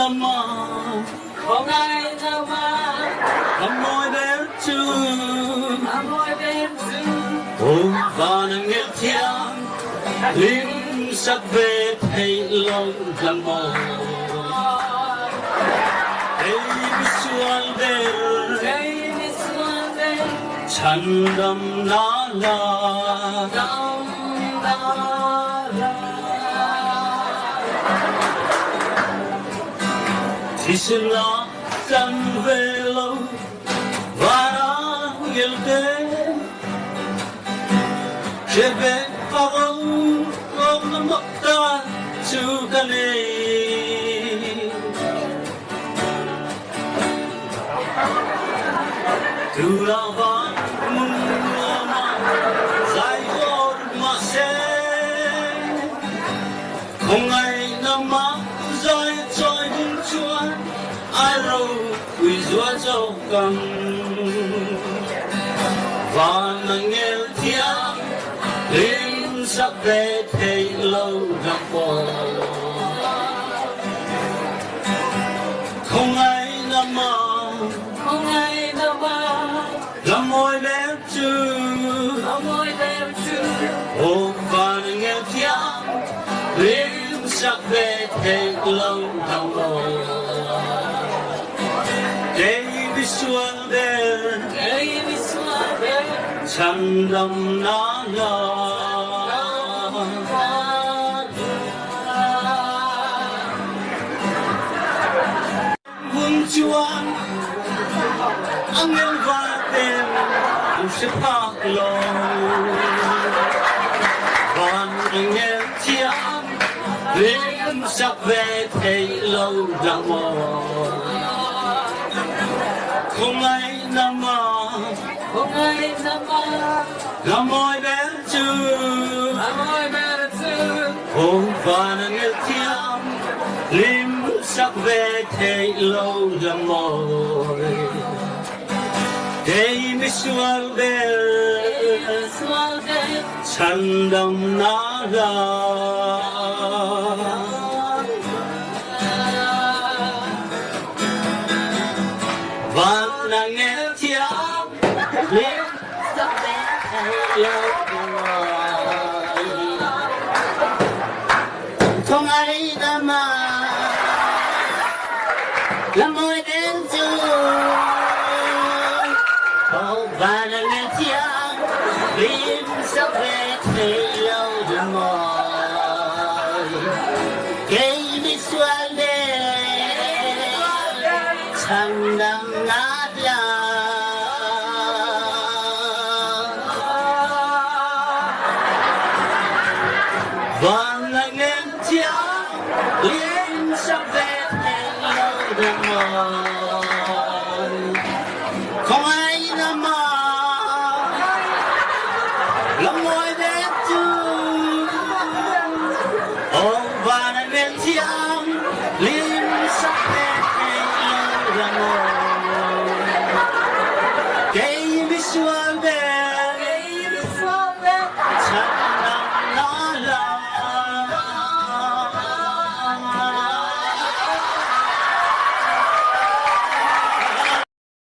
không ai nào mà môi bé chưa môi bên dương và nàng nghe tiếng lim sắc về thấy lòng làm mồ chân đầm na la thì xin lo chân về lâu và đã yêu thế che về bao ôm nó mất ta chưa cả này từ lao ván mưa mà dài gió mà sẽ không ai nằm mơ rơi trôi những chúa ai đâu quỳ chúa châu cầm và nàng nghe tiếng lim sắc về thấy lâu gặp bò không ai nằm mơ làm môi bé chưa ôm và nghe tiếng lim sắc về thấy lâu gặp bò Baby xuân đến chân đầm ná la vương chuan anh yêu và tên anh sẽ phát lộ và nghe tiếng lim sắc về thấy lâu đang mò không ai nằm mơ làm môi bé chưa ôm và nàng nghe tiếng lim sắc về thấy lâu đang mỏi Baby xuân đến chân đầm ná la và nàng nghe tiếng lim sắc về thấy lâu không ai nằm mơ làm môi đến chưa và nàng nghe tiếng lim sắc về thấy lâu đừng mỏi cây đi xuân đến chẳng đắm nát la và nàng nghe tiếng lim sắc về thấy lâu đừng mỏi không ai nằm mơ làm môi bé chưa ôm và nàng nghe tiếng